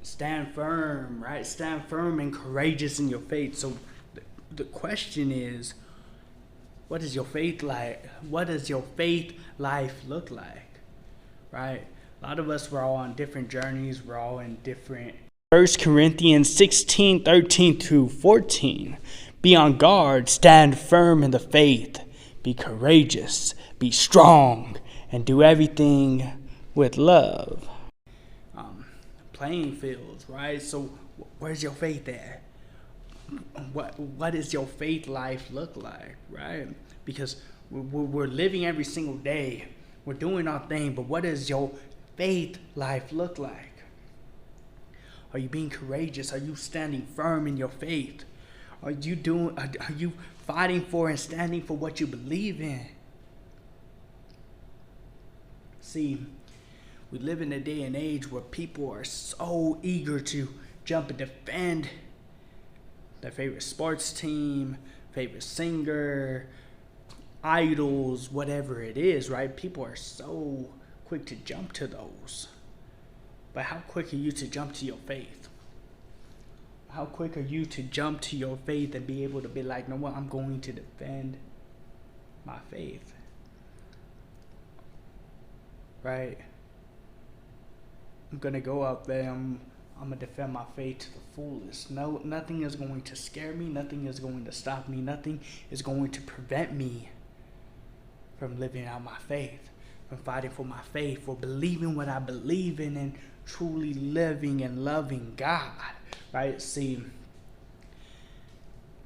stand firm, right? Stand firm and courageous in your faith. So the question is, what is your faith like? What does your faith life look like? Right? A lot of us, we're all on different journeys. We're all in different. 1 Corinthians 16:13-14. Be on guard, stand firm in the faith, be courageous, be strong, and do everything with love. Playing fields, right? So where's your faith at? What does your faith life look like, right? Because we're living every single day. We're doing our thing, but what does your faith life look like? Are you being courageous? Are you standing firm in your faith? Are you fighting for and standing for what you believe in? See, we live in a day and age where people are so eager to jump and defend their favorite sports team, favorite singer, idols, whatever it is, right? People are so quick to jump to those. But how quick are you to jump to your faith? How quick are you to jump to your faith and be able to be like, no, what? I'm going to defend my faith. Right? I'm going to go out there. I'm going to defend my faith to the fullest. No, nothing is going to scare me. Nothing is going to stop me. Nothing is going to prevent me from living out my faith, from fighting for my faith, for believing what I believe in, and truly living and loving God, right? See,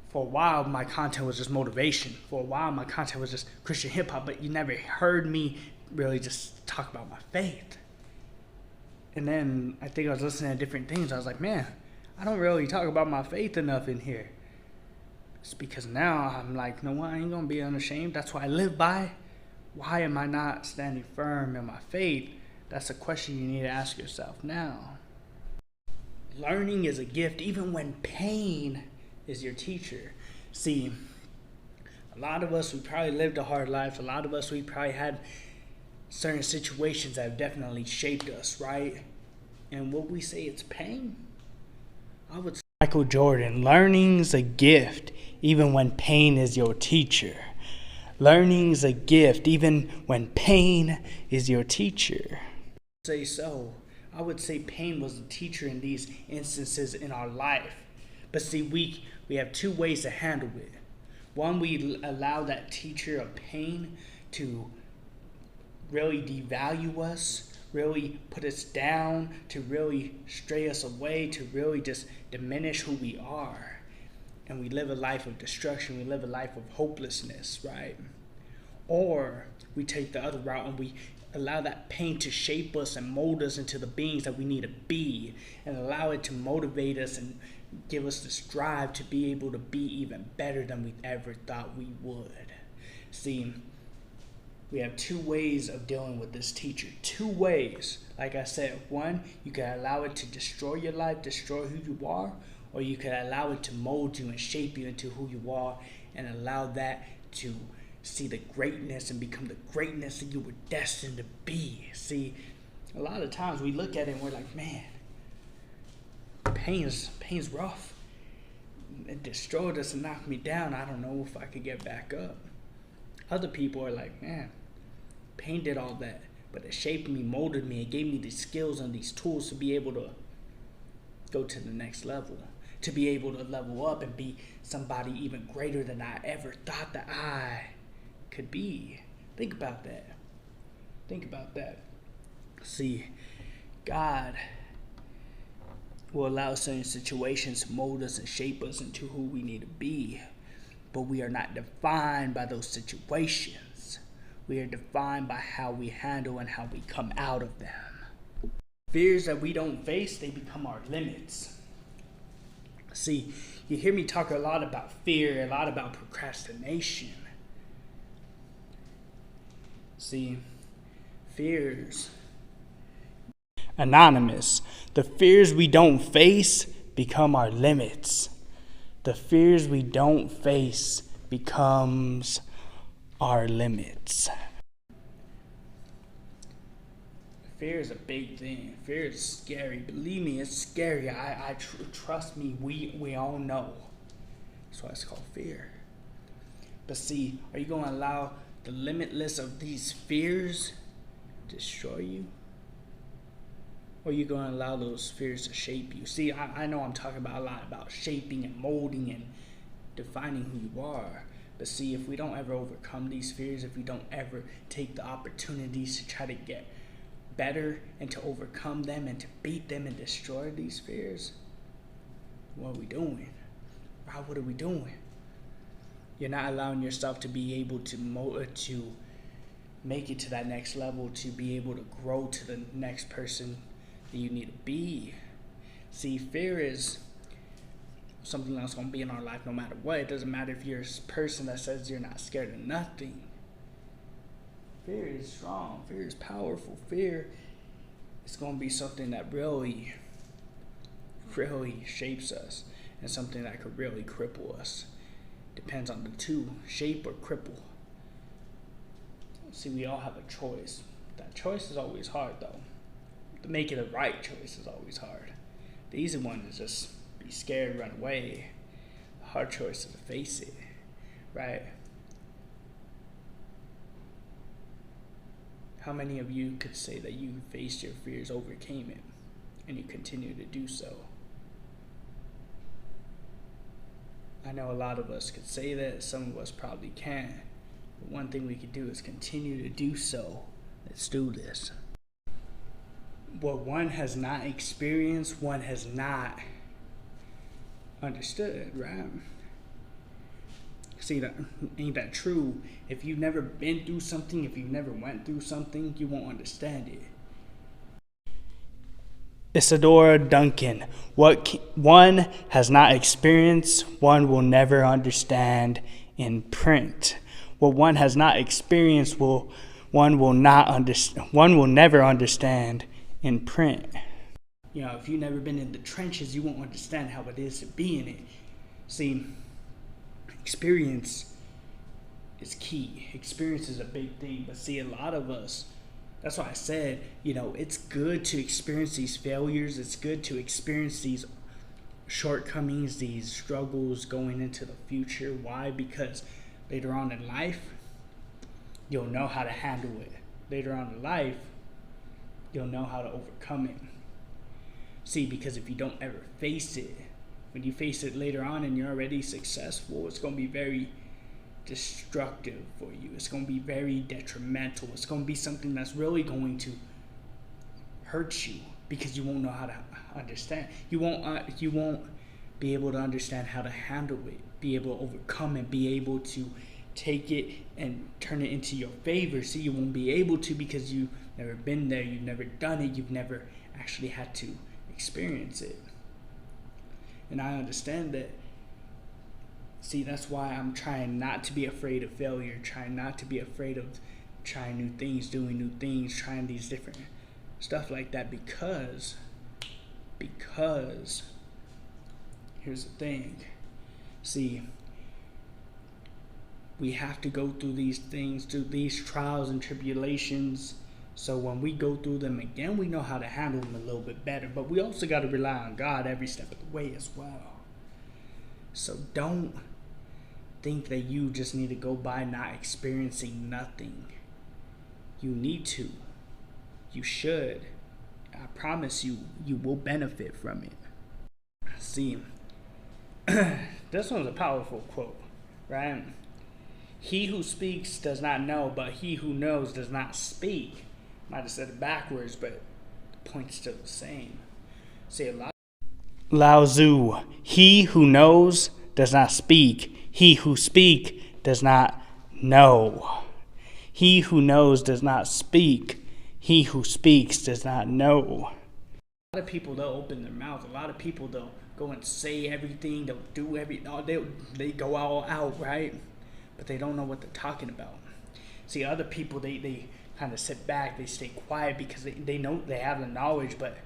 for a while, my content was just motivation. For a while, my content was just Christian hip-hop, but you never heard me really just talk about my faith. And then I think I was listening to different things. I was like, man, I don't really talk about my faith enough in here. It's because now I'm like, no, I ain't going to be unashamed. That's what I live by. Why am I not standing firm in my faith? That's a question you need to ask yourself now. Learning is a gift, even when pain is your teacher. See, a lot of us, we probably lived a hard life. A lot of us, we probably had certain situations that have definitely shaped us, right? And would we say it's pain? I would say Michael Jordan, learning's a gift, even when pain is your teacher. Learning's a gift, even when pain is your teacher. Say so. I would say pain was the teacher in these instances in our life. But see, we have two ways to handle it. One, we allow that teacher of pain to really devalue us, really put us down, to really stray us away, to really just diminish who we are. And we live a life of destruction. We live a life of hopelessness, right? Or we take the other route and we allow that pain to shape us and mold us into the beings that we need to be, and allow it to motivate us and give us this drive to be able to be even better than we ever thought we would. See, we have two ways of dealing with this teacher. Two ways. Like I said, one, you can allow it to destroy your life, destroy who you are, or you can allow it to mold you and shape you into who you are, and allow that to see the greatness and become the greatness that you were destined to be. See, a lot of times we look at it and we're like, man, pain's rough. It destroyed us and knocked me down. I don't know if I could get back up. Other people are like, man, pain did all that, but it shaped me, molded me, it gave me these skills and these tools to be able to go to the next level, to be able to level up and be somebody even greater than I ever thought that I could be. Think about that. Think about that. See, God will allow certain situations to mold us and shape us into who we need to be. But we are not defined by those situations. We are defined by how we handle and how we come out of them. Fears that we don't face, they become our limits. See, you hear me talk a lot about fear, a lot about procrastination. See, fears. Anonymous. The fears we don't face become our limits. The fears we don't face becomes our limits. Fear is a big thing. Fear is scary. Believe me, it's scary. Trust me. We all know. That's why it's called fear. But see, are you going to allow the limitless of these fears destroy you? Or are you going to allow those fears to shape you? See, I know I'm talking about a lot about shaping and molding and defining who you are. But see, if we don't ever overcome these fears, if we don't ever take the opportunities to try to get better and to overcome them and to beat them and destroy these fears, what are we doing? Rob, what are we doing? You're not allowing yourself to be able to make it to that next level, to be able to grow to the next person that you need to be. See, fear is something that's going to be in our life no matter what. It doesn't matter if you're a person that says you're not scared of nothing. Fear is strong. Fear is powerful. Fear is going to be something that really shapes us and something that could really cripple us. Depends on the two, shape or cripple. See, we all have a choice. That choice is always hard, though. To make it a right choice is always hard. The easy one is just be scared, run away. The hard choice is to face it, right? How many of you could say that you faced your fears, overcame it, and you continue to do so? I know a lot of us could say that, some of us probably can't. But one thing we could do is continue to do so. Let's do this. What one has not experienced, one has not understood, right? See, ain't that true? If you've never been through something, if you've never went through something, you won't understand it. Isadora Duncan, what one has not experienced, one will never understand in print. What one has not experienced, one will never understand in print. You know, if you've never been in the trenches, you won't understand how it is to be in it. See, experience is key. Experience is a big thing, but see, a lot of us, that's why I said, you know, it's good to experience these failures. It's good to experience these shortcomings, these struggles going into the future. Why? Because later on in life, you'll know how to handle it. Later on in life, you'll know how to overcome it. See, because if you don't ever face it, when you face it later on and you're already successful, it's going to be very destructive for you. It's going to be very detrimental. It's going to be something that's really going to hurt you because you won't know how to understand. You won't be able to understand how to handle it, be able to overcome it, be able to take it and turn it into your favor. See, you won't be able to because you've never been there, you've never done it, you've never actually had to experience it. And I understand that. See, that's why I'm trying not to be afraid of failure, trying not to be afraid of trying new things, doing new things, trying these different stuff like that, because here's the thing. See, we have to go through these things, through these trials and tribulations, so when we go through them again, we know how to handle them a little bit better. But we also got to rely on God every step of the way as well. So don't think that you just need to go by not experiencing nothing. You need to. You should. I promise you, you will benefit from it. See, this one's a powerful quote, right? He who speaks does not know, but he who knows does not speak. Might have said it backwards, but the point's still the same. See, a lot. Lao Tzu, he who knows does not speak. He who speaks does not know. He who knows does not speak. He who speaks does not know. A lot of people, they'll open their mouth. A lot of people, they'll go and say everything. They'll do everything. They go all out, right? But they don't know what they're talking about. See, other people, they kind of sit back. They stay quiet because they know they have the knowledge, but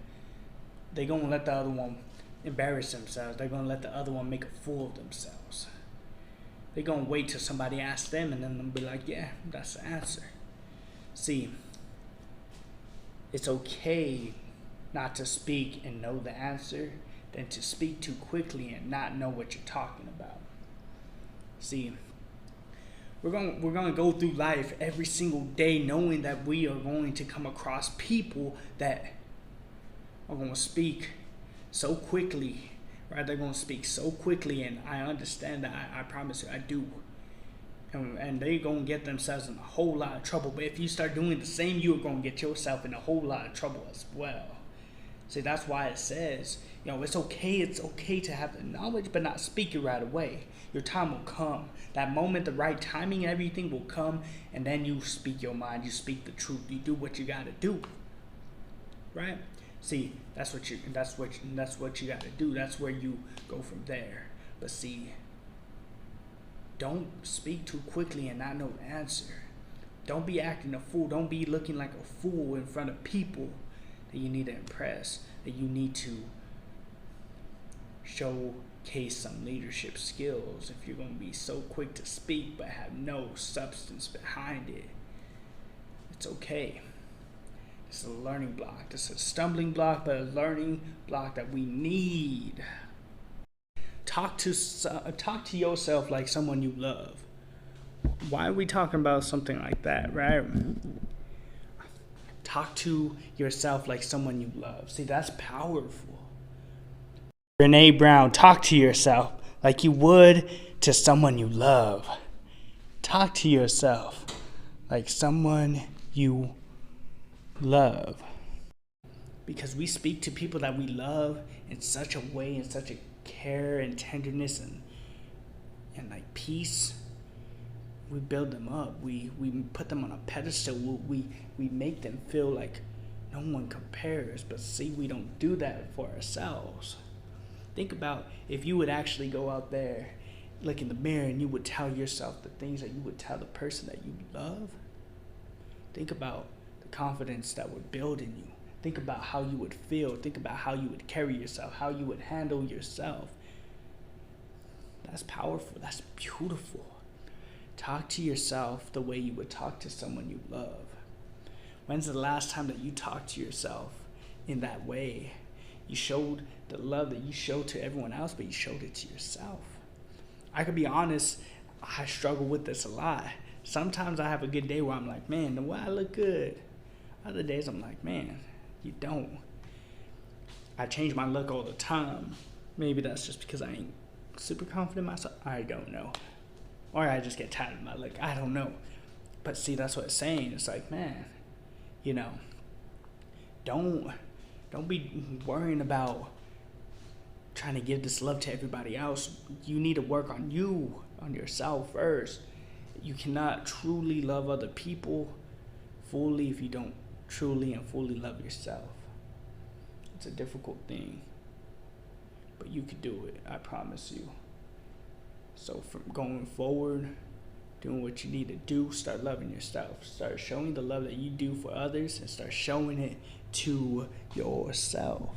they're going to let the other one embarrass themselves. They're going to let the other one make a fool of themselves. They're going to wait till somebody asks them and then they'll be like, yeah, that's the answer. See, It's okay not to speak and know the answer than to speak too quickly and not know what you're talking about. See, we're going to go through life every single day knowing that we are going to come across people that are going to speak so quickly, right? They're going to speak so quickly, and I understand that. I promise you, I do. And they're going to get themselves in a whole lot of trouble. But if you start doing the same, you're going to get yourself in a whole lot of trouble as well. See, that's why it says, it's okay to have the knowledge, but not speak it right away. Your time will come. That moment, the right timing, everything will come, and then you speak your mind, you speak the truth, you do what you gotta do. Right? See, that's what you gotta do. That's where you go from there. But see, don't speak too quickly and not know the answer. Don't be acting a fool. Don't be looking like a fool in front of people that you need to impress, that you need to showcase some leadership skills. If you're going to be so quick to speak but have no substance behind it, it's okay. It's a learning block. It's a stumbling block, but a learning block that we need. Talk to yourself like someone you love. Why are we talking about something like that, right? Talk to yourself like someone you love. See, that's powerful. Brene Brown, talk to yourself like you would to someone you love. Talk to yourself like someone you love. Because we speak to people that we love in such a way, in such a care and tenderness and like peace. We build them up. We put them on a pedestal. We make them feel like no one compares. But see, we don't do that for ourselves. Think about if you would actually go out there, look in the mirror, and you would tell yourself the things that you would tell the person that you love. Think about the confidence that would build in you. Think about how you would feel. Think about how you would carry yourself, how you would handle yourself. That's powerful. That's beautiful. Talk to yourself the way you would talk to someone you love. When's the last time that you talked to yourself in that way? You showed the love that you showed to everyone else, but you showed it to yourself. I could be honest, I struggle with this a lot. Sometimes I have a good day where I'm like, man, the way I look good. Other days I'm like, man, you don't. I change my look all the time. Maybe that's just because I ain't super confident in myself. I don't know. Or I just get tired of my look. I don't know. But see, that's what it's saying. It's like, man, don't be worrying about trying to give this love to everybody else. You need to work on you, on yourself first. You cannot truly love other people fully if you don't truly and fully love yourself. It's a difficult thing, but you could do it, I promise you. So from going forward, doing what you need to do, start loving yourself. Start showing the love that you do for others and start showing it to yourself.